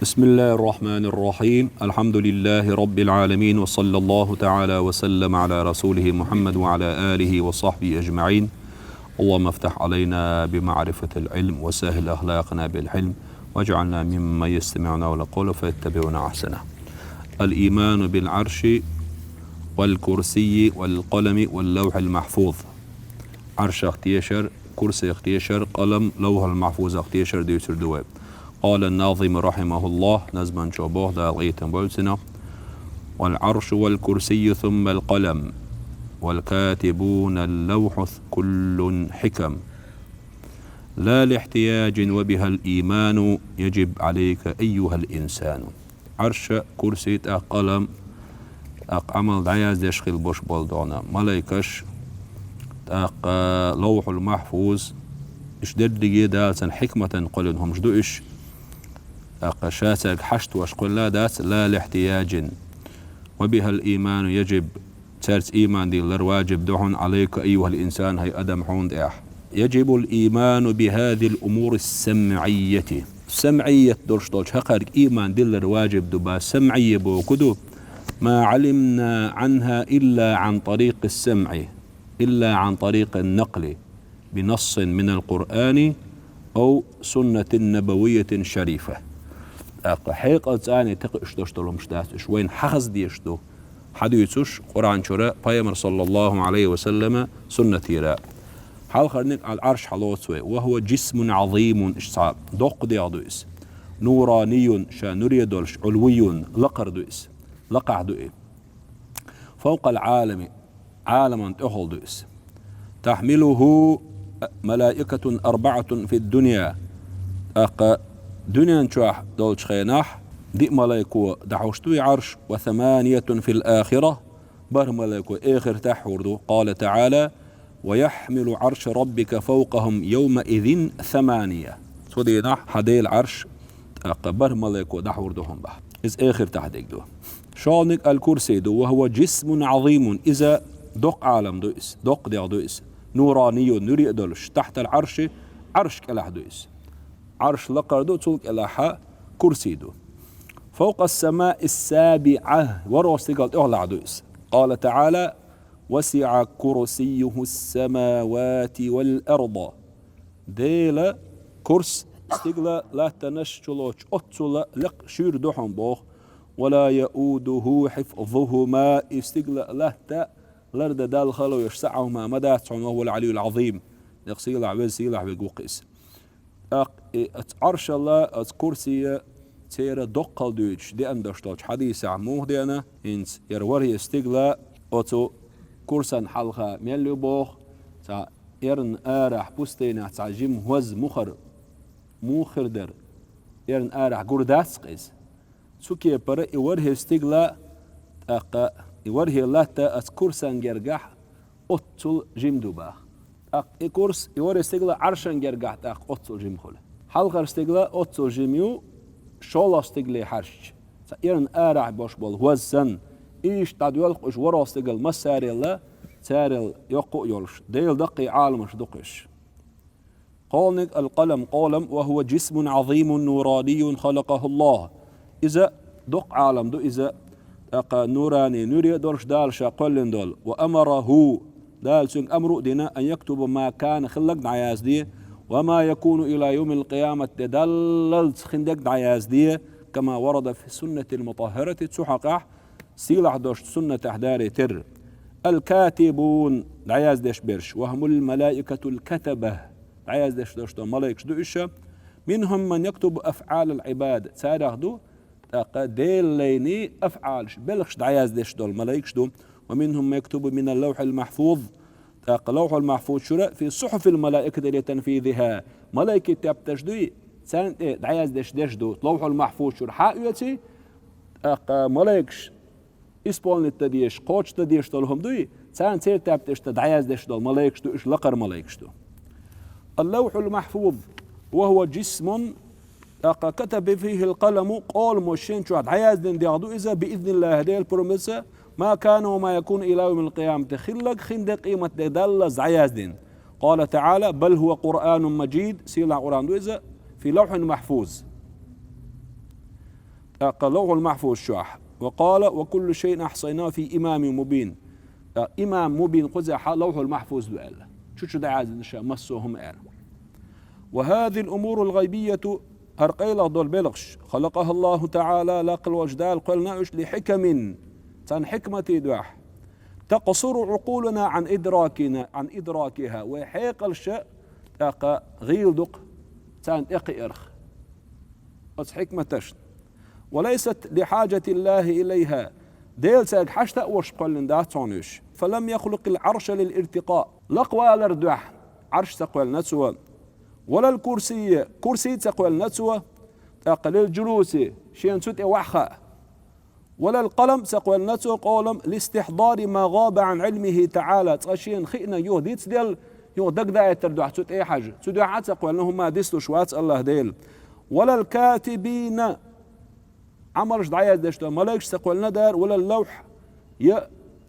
بسم الله الرحمن الرحيم. الحمد لله رب العالمين، وصلى الله تعالى وسلم على رسوله محمد وعلى آله وصحبه أجمعين. اللهم افتح علينا بمعرفة العلم وسهل أخلاقنا بالحلم، واجعلنا ممن يستمعون القول فيتبعون أحسنه. الإيمان بالعرش والكرسي والقلم واللوح المحفوظ. عرش اختيشر، كرسي اختيشر، قلم لوح المحفوظ اختيشر ديوتر دواب. قال الناظم رحمه الله نزما شبه دالغيتا بولسنا: والعرش والكرسي ثم القلم والكاتبون اللوح كل حكم، لا لاحتياج وبها الإيمان يجب عليك أيها الإنسان. عرش كرسي قلم عمل دعياز يشغل بوش بولدونا ملايكش لوح المحفوظ اشدد دالسن حكمة قلنهم جدوش شاتك حشت واشقل لا دات لا لاحتياج وبها الإيمان يجب ترس إيمان دي لرواجب دهن عليك أيها الإنسان هي أدم حوند إح. يجب الإيمان بهذه الأمور السمعية. سمعية دولش حقر إيمان دي لرواجب دبا سمعية بوكدو ما علمنا عنها إلا عن طريق السمع، إلا عن طريق النقل بنص من القرآن أو سنة نبوية شريفة. حقيقة ثانية تقشتلهم شتاش وين حخز ديشتو حديثش قرآن شراء بيامر صلى الله عليه وسلم سنة يراء. حال خرنك على العرش حلوتوي، وهو جسم عظيم اشصاب دق ديادويس، نوراني شا نريدولش علوي لقر دويس لقع دوئي، فوق العالم عالما تهل دويس، تحمله ملائكة 4 في الدنيا. دنيا نشوح دولش خيناح دي ملايكو دعوشتوي عرش، و8 في الآخرة بر ملايكو آخر تحوردو. قال تعالى: ويحمل عرش ربك فوقهم يومئذ 8. سودينا حدي العرش بر ملايكو دحوردوهم بح إذ آخر تحديك دو. شانك الكرسي دو، وهو جسم عظيم إذا دق عالم دوئس دق ديع دوئس، نوراني نري دولش تحت العرش عرش كلاح دوئس، عرش لقر دو تلك إلاحة كرسي دو. فوق السماء السابعة وروستيقال اغلع دوئس. قال تعالى: وسع كرسيه السماوات والأرض. ديلا كرس استقلا لا تنشلوش أتسلا لق شير دوحن بوخ، ولا يؤوده حفظهما استقلا لا تا لرد دال خلو يشسعهما مدات وهو العلي العظيم. يقصيل عبيد سيلح بقوقس. عرش الله كرسي تيرا دقل دوش دي اندشتوش حديث عموه دينا انس يروري استقلا أتو كرسان حلقة ميلو بوخ تا يرن آرح بوستينا تا جيم هوز موخر در يرن آرح قرداس قيس سوكي برا يوره استقلا يوره الله تا كرسان جرقح أتل جيم دوباخ كورس يور استقلا عرشن جرقحت أتل جيم خل حلقة استقلا أتل جيميو شول استقلا حرش سيرن آرع باش بول وزن إيش تدويل قش ورا استقل مساري الله سارل يقو يولش ديل دقي عالمش دقش. قالنك القلم قلم، وهو جسم عظيم نوراني خلقه الله. إذا دق عالم دو إذا نوراني نوري دولش دالش قلن دول، وأمره دال سن أمر دينا أن يكتب ما كان خلق دعياز دي وما يكون إلى يوم القيامة دللت خندق دعياز دي، كما ورد في السنة المطهرة تسحق سيلح دوش سنة أحداري تر. الكاتبون دعياز ديش برش، وهم الملائكة الكتبة دعياز ديش دوش دو ملائكش دوش، منهم من يكتب أفعال العباد تاريخ دو ديل ليني أفعالش بلخش دعياز ديش دو الملائكش دو، ومنهم ما يكتب من اللوح المحفوظ. اللوح المحفوظ شراء في صحف الملائكة لتنفيذها. ملائكة تبتجدوي سان دعياز ديش دو لوح المحفوظ شر حقيقتي ملائكش اسبول نتديش قوش تديش دولهم دوي سان سير تبتش دعياز ديش دول ملائكش دو إش لقر ملائكش دو. اللوح المحفوظ وهو جسم كتب فيه القلم قول موشين شو دعياز دين ديادو إذا بإذن الله هدي البروميسة ما كان وما يكون إلى يوم القيامة خلق خندق قيمة دل زعياز دين. قال تعالى: بل هو قرآن مجيد سيلا قرآن دويزة في لوح محفوظ. لوح المحفوظ شاح وقال وكل شيء أحصيناه في إمام مبين. إمام مبين قزح لوح المحفوظ بألا شو ده عايز نشا مسوهم أنا. وهذه الأمور الغيبية هرقيلة دول بلغش خلقها الله تعالى لقل وجدال قلنا إيش لحكم تن حكمتي دوح تقصر عقولنا عن إدراكها وحيق الشيء غير دق تن إرخ بس حكمتش وليست لحاجة الله إليها ديل ساق حشتا وش قلن داتونيش فلم يخلق العرش للارتقاء لقوى الردوح عرش تقوى نتسوى ولا الكرسي كرسي تقوى نتسوى تقل الجلوس شين سوت وحخا ولا القلم تقوى نتسوى قولم لاستحضار ما غاب عن علمه تعالى تقشين خئنا يو ديت ديل يو دق داية تردوح سوت اي حاجة سوت حاجة تقوى لهم ما ديستو شوات الله ديل ولا الكاتبين عمرش دعاية دشتو ملاكش تقوى الندر ولا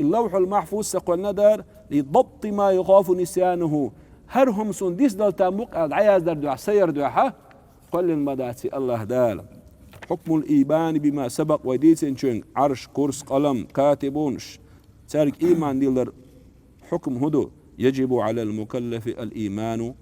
اللوح المحفوظ تقوى الندر لضبط ما يخاف نسيانه هرهم سون ديس دال تاموق دعاية دردوح سير دوحة قل المداتي الله دال حكم الإيمان بما سبق وديتين شنك عرش كرس قلم كاتبونش تارك إيمان ديلر حكم هدو يجب على المكلف الإيمان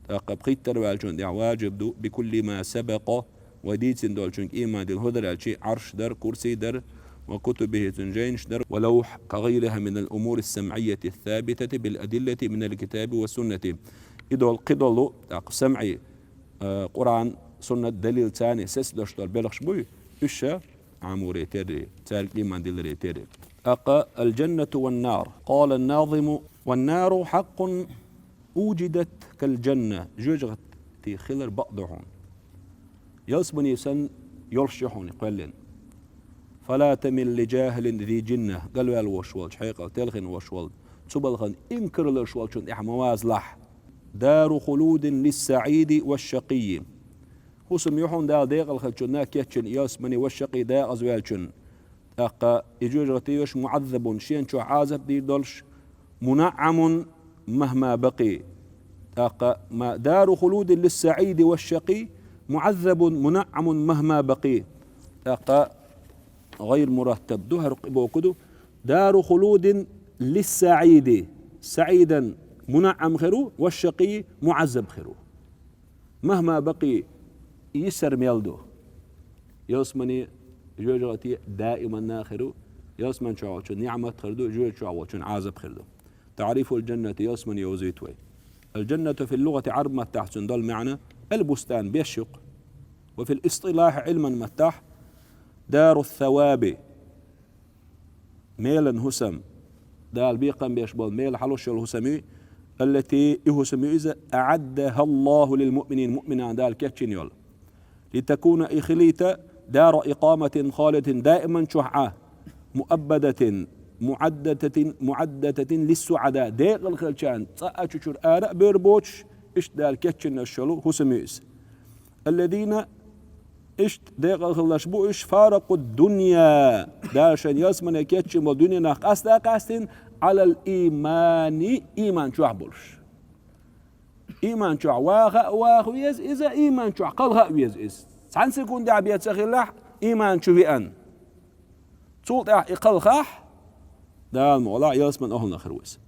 بقيت تروالجون دع واجب دو بكل ما سبق وديتين دول شنك إيمان ديل هدر الشيء عرش در كرسي در وكتبه تنجينش در ولوح كغيرها من الأمور السمعية الثابتة بالأدلة من الكتاب والسنة إدول قدلو سمعي قرآن سنة دليل ثاني سس دشتر بلغش بوي إشا عموري تري تارك إيمان ديل تري الجنة والنار قال الناظم والنار حق أوجدت كالجنة جوجغت في خلر بعضهم يصبني سن يرشحون قلن فلا تمل لجاهل ذي جنة قالوا الوشوال حقيقة تلغن وشوال تبلغن انكر الوشوال شن إحمواز لح دار خلود للسعيد والشقي هو سميحون دا ديق الخلشنا كيتشن ياسمني والشقي دا أزوالشن إجوجرتيوش معذب شين شو عازب دي دولش منعم مهما بقي ما دار خلود للسعيد والشقي معذب منعم مهما بقي غير مرتب دهر بوكدو دار خلود للسعيد سعيدا منعم خيرو والشقي معذب خيرو مهما بقي يسر ميلدو يوسمني جوجرتي دائما ناخرو يوسمن شو نعمة خردو جوج شو عازب خردو تعريف الجنة يوسمن يوزيتوي الجنة في اللغة عرب تحت ضل معنى البستان بيشق وفي الاصطلاح علما متاح دار الثواب ميلا هسم دال بيقم بيشبال ميل حلوش الهسمي التي يهسمي إذا أعدها الله للمؤمنين مؤمنا دال كتشنيول لتكون إخليتا دار إقامة خالدة دائما شحعة مؤبدة معدة للسعداء ديق الخلشان تأتشر آراء بيربوش إش دال كتشن الشلو هسميس الذين إش ديق الخلاش بو إش فارقوا الدنيا داشن يسمن كتشن والدنيا ناقصتا قاستين على الإيمان إيمان شو عبرش إيمان شو واخ ويز إذا إيمان شو قلها ويز سان سكون دعبيات سخيلح إيمان شو بأن صوت إقلخح ده الموضوع يسمن أهلنا خروس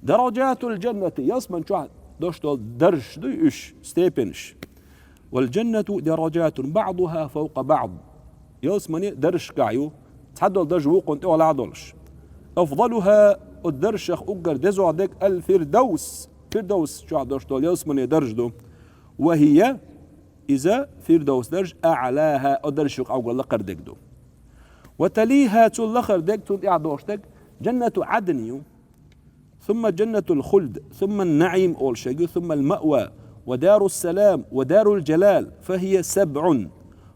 درجات الجنة يسمن شو دوشتول درج دو إيش ستيبنش والجنة درجات بعضها فوق بعض يسمن درج قاعيو تحدل درج وقنت ولا عدلش أفضلها الدرشخ أقر دزو عدك الفردوس فردوس شو دوشتول يسمن درجدو وهي إذا فردوس درج أعلاها الدرشخ أقر لقر دكدو وتليها تلخر دك تلعدوشتك جنة عدن ثم جنة الخلد ثم النعيم أول شيء ثم المأوى ودار السلام ودار الجلال فهي 7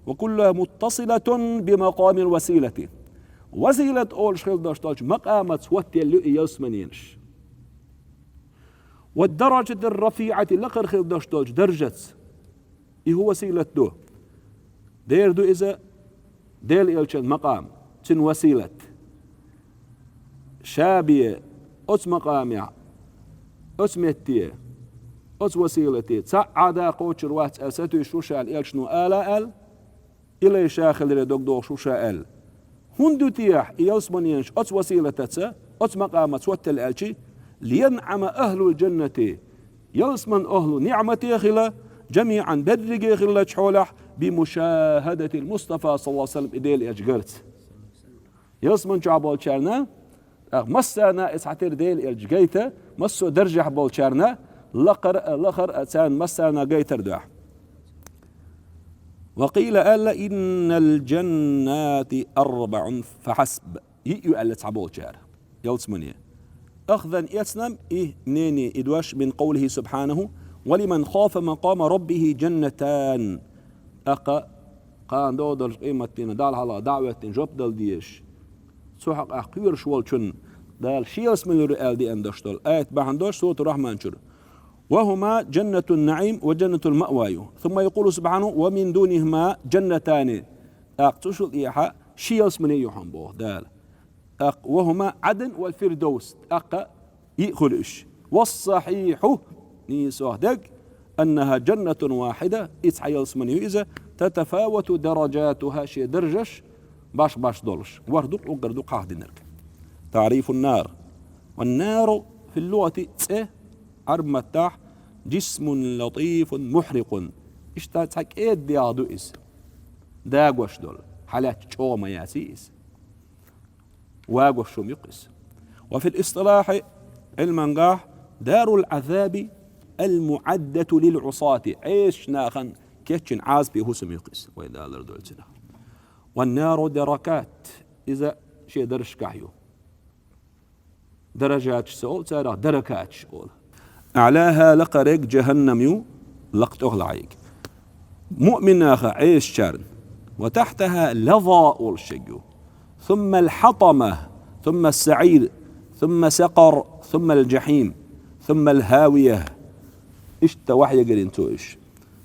وكلها متصلة بمقام الوسيلة وسيلة أول شيء داشتاج مقامت وتي اللي يسمنينش والدرجة الرفيعة لقر خيل داشتاج درجة هو وسيلة دو دير دو إذا ديل إلشن مقام تن وسيلة شابية أس مقامع أس متية أس وسيلتي تسعدا قوتش روات أساتو شوشال إلشنو آلا إلى شاخل دوغ شو شاءل هندو تياح يوسمن ينش أتس وسيلة تتسا أتس مقامت وتل ألشي لينعم أهل الجنة يوسمن أهل نعمة خلا جميعا درج خلا حولح بمشاهدة المصطفى صلى الله عليه وسلم إديل أجقرت يوسمن شعبال شارنا مسانا إسحتر ديل أجقيته مسو درجة بول شارنا لخر أتسان مسانا قيتر دوح وقيل ألا إن الجنات 4 فحسب يؤلت عبول شار يوسمني أخذا يسنم منيني إدواش من قوله سبحانه ولمن خاف مقام ربه جنتان قان دودر قيمة دال على دعوة جوب دل ديش سوحق أحقير شوالشن دال شيلس من الرئال دي أندشتل آية بحندوش سورة الرحمن شر وهما جنة النعيم وجنة المأوى ثم يقول سبحانه ومن دونهما جنتان أقتشل إيحاء شيلس من يوحن بوه دال وهما عدن والفردوس يخلش والصحيح نيسوهدك أنها جنة واحدة إتحيلس من إذا تتفاوت درجاتها شي درجش باش دولش وردوق وقردوق حاهد نرك تعريف النار والنار في اللغة عرمتاح جسم لطيف محرق اشتاتك ديادو إس داقوش دول حالات شوما ياسيس واقوش يقس وفي الاصطلاح علما دار العذاب المعدة للعصاة عيش ناخن كيتشن عاز بهسم يقس وإذا لردولتنا والنار دركات إذا شيء درش كحيو درجات سؤال ترى دركات شؤول أعلاها لقرق جهنم يو لقت أغلعيك مؤمن آخر عيش شرن وتحتها لظاء الشجو ثم الحطمة ثم السعير ثم سقر ثم الجحيم ثم الهاوية إيش توحي قرين تويش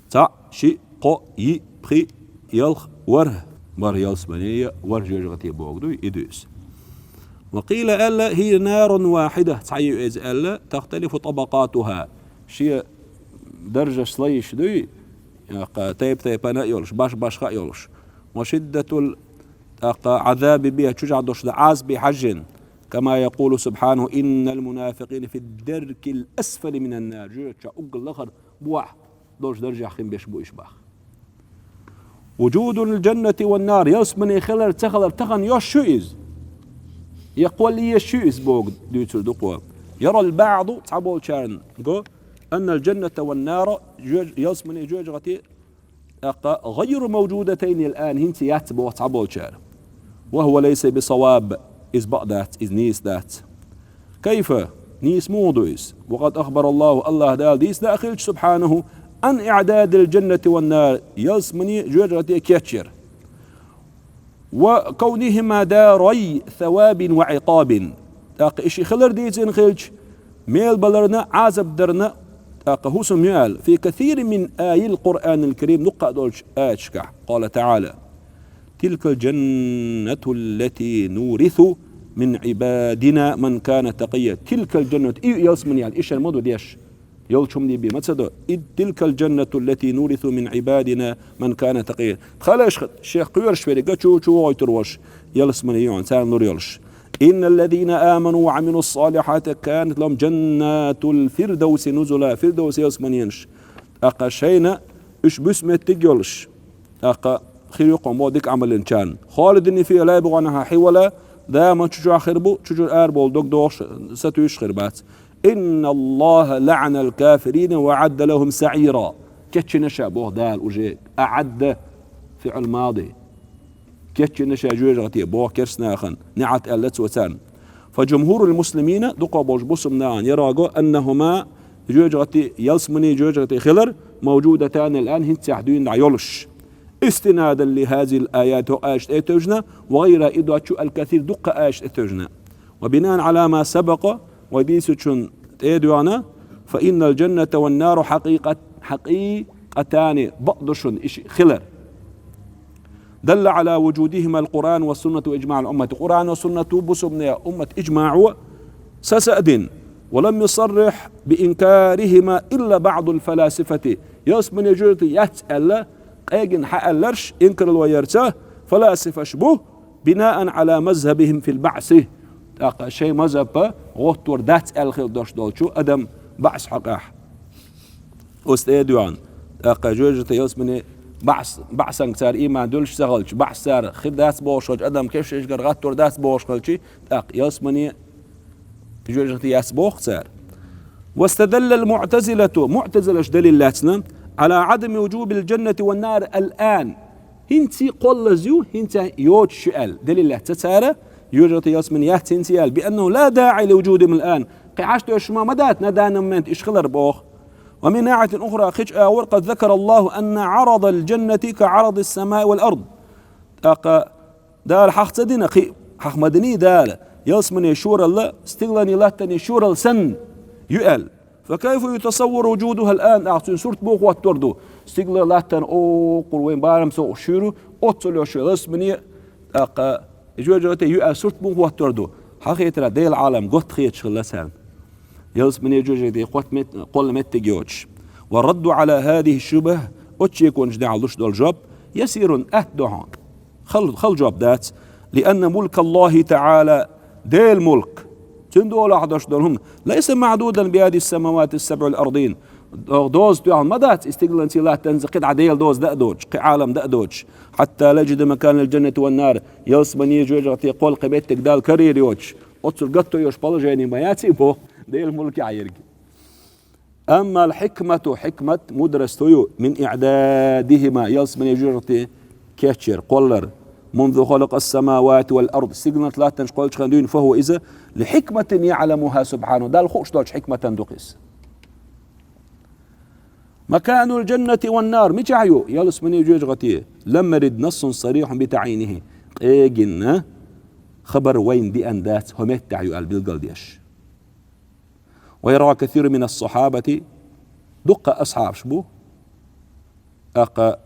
تا شي قو ي بخي يلخ وره بار يلسبنية ورجع جغتي بوغدو يدوس وقيل ألا هي نار واحدة تعيو إز ألا تختلف طبقاتها شي درجة سليش دوي تيب أنا يولش باش خا يولش وشدة عذاب بها تشجع دوش عاز بحجن كما يقول سبحانه إن المنافقين في الدرك الأسفل من النار جوتشا أقل لخر بوح دوش درجة خيم بيش بو إشباخ وجود الجنة والنار يسمني خلال تخن يوش شويز يقول لي شويز بوغ ديوتر دقوا يرى البعض تعبول شارن أن الجنة والنار يسمني جوجغتي غير موجودتين الآن هنتي ياتبو تعبول شارن وهو ليس بصواب is but that is نيس that كيف نيس موضوعس وقد أخبر الله دال ديس داخل سبحانه عن إعداد الجنة والنار يسمني جوجغتي كيتشر وكونهما داري ثواب وعقاب إشي خلر ديزين خلج ميل بلرنا عازب درنا هوسم يال في كثير من آي القرآن الكريم نقع دولش آتشكح قال تعالى تلك الجنة التي نورث من عبادنا من كان تقيا تلك الجنة يلسمن يعني إيش الموضوع ديش يلشم لي بمتصدر تلك الجنة التي نورث من عبادنا من كان تقيا خلاش الشيخ قيرش في رجع شو يتروش يلسمن يعني سان نور يلش إن الذين آمنوا وعملوا الصالحات كانت لهم جنات الفردوس نزلا فردوس يلسمن ينش أقشينا إيش بسمة تجلش خيركم مودك عمل إنسان خالدني فيها لا يبغى عنها حولا دائما تشجع خربو تشجع أربول دوش ستويش خربات إن الله لعن الكافرين وعد لهم سعيرا كتش نشا بوه دال وجي أعد فعل ماضي كتش نشا جوجغتي بوه كرسناخن نعت ألت وتان فجمهور المسلمين دقوا بوش بصمنان يراغو أنهما جوجغتي يلسمني جوجغتي خلر موجودتان الآن هنت يحدون عيولش استنادا لهذه الآيات وآيات اتوجنا وغير إدواتشو الكثير دق آيات اتوجنا وبناء على ما سبق وديسوشن تيدوانا فإن الجنة والنار حقيقتان بقدشن إشي خلر دل على وجودهما القرآن والسنة وإجماع الأمة القرآن والسنة بسمنا أمة إجماع سسأدن ولم يصرح بإنكارهما إلا بعض الفلاسفة يسمن يجرتي يسأل قيجن حقلرش إنكر الويرته فلاسفة شبه بناء على مذهبهم في البعث شيء مذهب غوتور دات الخير دوش دولشو أدم بعث حقاح أستاذ جوجة يوسمني بعثن كتار إيمان دولش سغلش بعث سار خدات بوشج أدم كيفش إشجر غاتور دات بوشجلشي يوسمني جوجة ياسبوخ سار. واستدل معتزلة دليلاتنا على عدم وجوب الجنة والنار الآن هنتي قل زيو هنتي يوج شئال دليل تسارة يوجد ياسمن يهتنسيال بأنه لا داعي لوجودهم الآن قعشت يشما مدات ندانا من إشخلر بوخ. ومن ناحية أخرى خج وقد ذكر الله أن عرض الجنة كعرض السماء والأرض دال حق تدين حق مدني دال ياسمن يشور الله استغلاني لا يشور السن يؤل فكيف يتصور وجودها الآن أعطي سورة بوخ واتوردو استغلال لا تن أو قروين بارم سو شيرو أتصل يشور اسمني جوجوتي يؤل سورة بوخ واتوردو حقيقة دي العالم قط خيط شغلسان يلسمن يجوجي قل متجوج والرد على هذه الشبه أتشيكون جدع لش دول جوب يسير أهدهان خل جوب ذات لأن ملك الله تعالى دي الملك تندول 11 دولهم ليس معدودا بهذه السماوات السبع الأرضين دوز تيان مدات استقلال لا تنزقد عديل دوز دأدوج عالم دأدوج حتى لجد مكان الجنة والنار يلسمن يجوجي قول قبيتك دال كرير يوج أتصل قطو يوش بالجاني ما ياتي بو دي الملك عيرك. أما الحكمة حكمة مدرستو من إعدادهما يلسمن يجوجي كيتشير قولر منذ خلق السماوات والأرض سيجنت لا تنشقلش خندين فهو إذا لحكمة يعلمها سبحانه دال خوش دوش حكمة دقيس. مكان الجنة والنار مجعيو يلسمن يجوجي لما رد نص صريح بتعينه إيجن خبر وين دي أندات هم يتعيو بالقلديش. ويرى كثير من الصحابة دق أصحاب شبو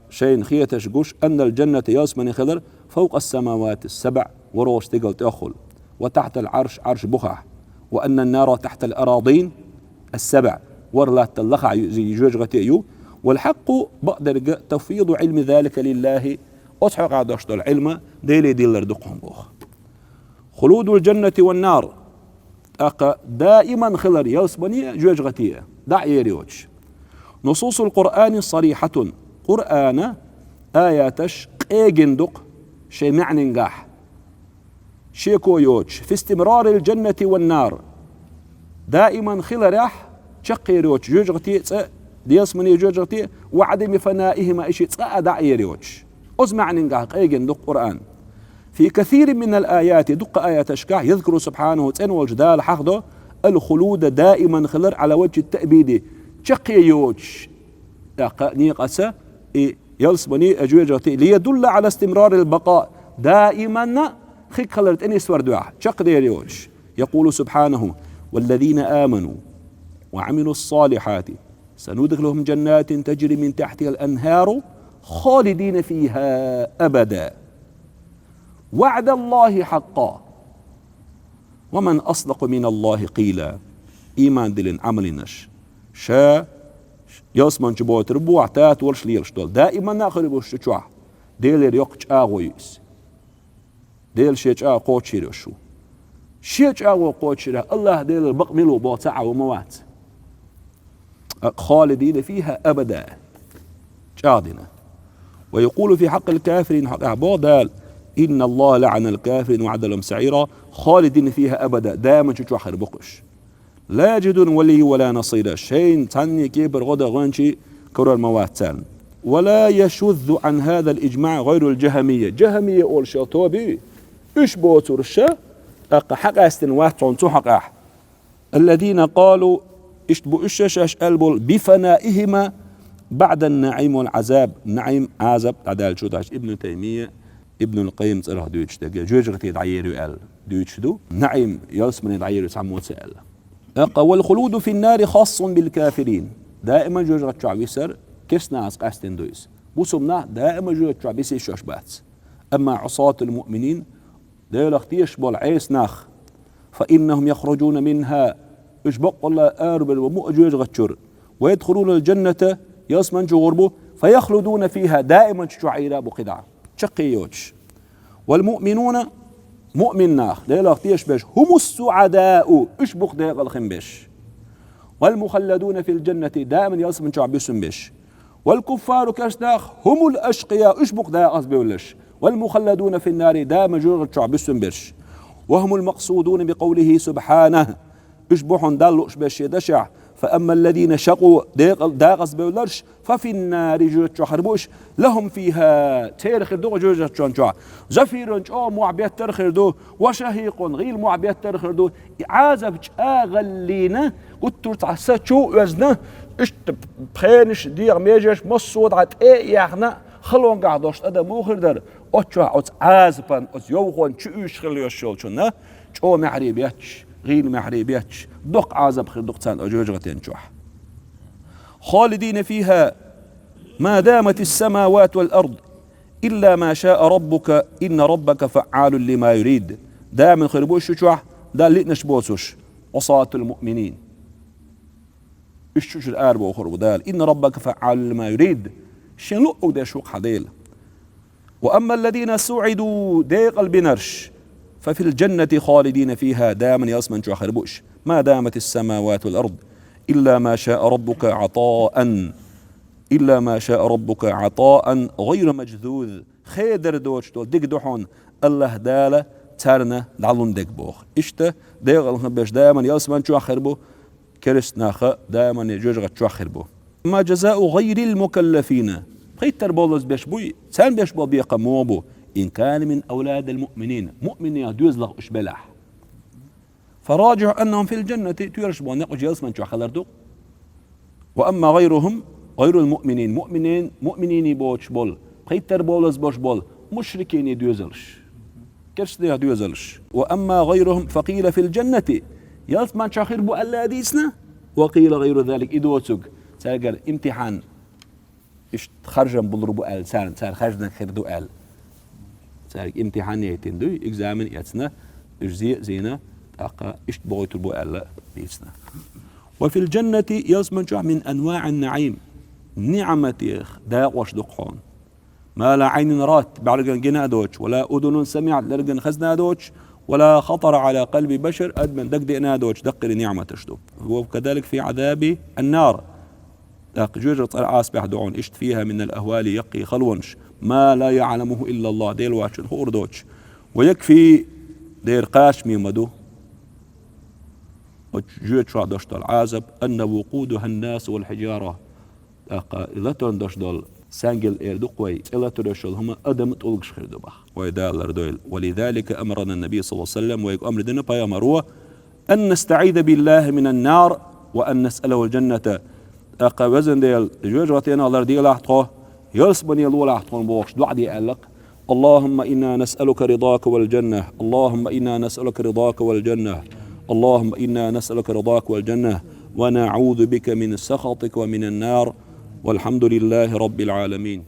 شين خيتش قوش أن الجنة ياسمن خضر فوق السماوات السبع وروش تقل تأخل وتحت العرش عرش بخع وأن النار تحت الأراضين السبع ورلا تلقع زي جوجغتيو والحق بقدر تفيض علم ذلك لله أصحق عدشت العلم ديلي ديلر دقهم بوخ. خلود الجنة والنار دائما خلر ياسمني جوجغتيه دع يريوش. نصوص القرآن صريحة قرآن آياتش ايجندق شي معنى نجاح شي كويوش في استمرار الجنة والنار دائما خلرح شقيريوش جوجغتي دياسمني جوجغتي وعدم فنائهما اشي دع يريوش أز معنى نجاح ايجندق قرآن. في كثير من الآيات دق آيات أشكاح يذكر سبحانه تنوج دال حقده الخلود دائما خلر على وجه التأبيد شقيوش نيقسة يلسبني أجوجتي ليدل على استمرار البقاء دائما خيك خلرت أني سوردوح شق ديريوش. يقول سبحانه والذين آمنوا وعملوا الصالحات سندخلهم جنات تجري من تحتها الأنهار خالدين فيها أبدا وعد الله حقا ومن أصدق من الله قيلا. إيمان دلين عملناش شا ياسمان جبوت ربوع تات ورش ليرش دول دائما ناخر بوش تشوح ديل يوقش آغويس ديل شيش قوتشير شو شيش قوتشير الله ديل البقملو بوتاع وموات خالدين فيها أبدا جادنا. ويقول في حق الكافرين حق أعباد إن الله لعن الكافرين وعد لهم سعيرا خالدين فيها أبدا دائما تشوح بقش لا يجدون ولي ولا نصير شيء تاني كبر غدا غنشي كرر مواتان. ولا يشذ عن هذا الإجماع غير الجهمية جهمية أول شاطوبي إيش بوتر الشا حق استنوات عنتو حق الذين قالوا اشتبوا إيش قلبوا بفنائهما بعد النعيم والعذاب نعيم عذاب عدال شو ابن تيمية ابن القيم صرح دويتش تجا جوجغتي دعيرو ال دويتش دو نعيم يلسمن دعيرو سامو سأل. والخلود في النار خاص بالكافرين دائما جوجغت شعبيسر كسنا قاستن دويس بوسمنا دائما جوجغت شعبيسي شاشبات. أما عصاة المؤمنين ديلختيش بالعيس ناخ فإنهم يخرجون منها إشبق الله آربل ومؤجوج غتشر ويدخلون الجنة يسمن جغربو فيخلدون فيها دائما شعيرا بقدعة شقيوش. والمؤمنون مؤمن ناخ ليلا اختيش بيش هم السعداء اشبق ديق الخنبش. والمخلدون في الجنة دائما يصبن شعب بيش. والكفار كشناخ هم الأشقياء اشبق ديق بيولش. والمخلدون في النار دائما جرغ شعب بيش. وهم المقصودون بقوله سبحانه اشبحون دالو اشبش يدشع. فأما الذين شقوا داغز بيولرش ففي النار جوجو خربوش لهم فيها تيرخ دو جوجو تشونجو زفير جو معبيت ترخر دو وشهيق غير معبيت ترخر دو عازب اغلينا قلت تعسى شو وزنه اشت بخينش ديغ ميجش مصود عت ياخنا خلون قاعدوش ادا موخر در اوتشو اوت عازبان اوت يوخون تشوش خليوش شولشنا جو معريبياتش غير محريبياتش دق عازب خير دقتان أجوجغتين جوح خالدين فيها ما دامت السماوات والأرض إلا ما شاء ربك إن ربك فعال لما يريد. دائما خربوش جوح دا اللي نشبوسوش عصاة المؤمنين الشجر الآربو وخربو دال إن ربك فعال لما يريد شنو دا شوق حديل. وأما الذين سعدوا ديق البنرش ففي الجنة خالدين فيها دائما يصمن جو خربوش ما دامت السماوات والأرض إلا ما شاء ربك عطاء غير مجذوذ. خيدر دوش دول ديك دوحون الله دالة تارنا دعلون ديك بوخ إشتا ديغ باش دائما يصمن جو خربو كرس ناخا دائما يجوجغ جو خربو. ما جزاء غير المكلفين خيتر بولز باش بوي سان باش بو بيقا موبو إن كان من أولاد المؤمنين مؤمن يدوزلغ إشبلح فراجع أنهم في الجنة تيرشبون نقج يلسمن شو خلردو. وأما غيرهم غير المؤمنين مؤمنين بوش بول خيتر بولز بوش بول مشركين يدوزلش كرش دي يدوزلش. وأما غيرهم فقيل في الجنة يلسمن شو خربو ألا ديسنا وقيل غير ذلك إدوتسوك ساقر امتحان إش خرجا بضربو أل سار خرجنا خردو أل سارك امتحان يتندو إكزامن يتسنا زينا أقا إشت بغيت البو ألا بيسنا. وفي الجنة يصمن شو من أنواع النعيم نعمة يخ داقوش دقحون ما لا عين رات بعرقن جنا دوتش ولا أذن سمعت لرقن خزنا دوتش ولا خطر على قلب بشر أدمن دق دقنا دوتش دقر نعمة تشدو. وكذلك في عذاب النار داق جوجة العاس بيحدعون إشت فيها من الأهوال يقي خلونش ما لا يعلمه إلا الله ديل واشن هو أردوش. ويكفي دير قاش ميمدو وجوت شو دشت العازب أن وقودها الناس والحجارة إذا تندش دول سانجل إردقوي إلا تدشل هم أدم تولقش خير بخ ويدال لردويل. ولذلك أمرنا النبي صلى الله عليه وسلم ويك أمر دنا بيامروه أن نستعيذ بالله من النار وأن نسأله الجنة وزن ديل جوجوتينا الله ديل أحطه يلسبني الأولى أحطون بوش دعدي ألق اللهم إنا نسألك رضاك والجنة اللهم إنا نسألك رضاك والجنة اللهم إنا نسألك رضاك والجنة ونعوذ بك من سخطك ومن النار والحمد لله رب العالمين.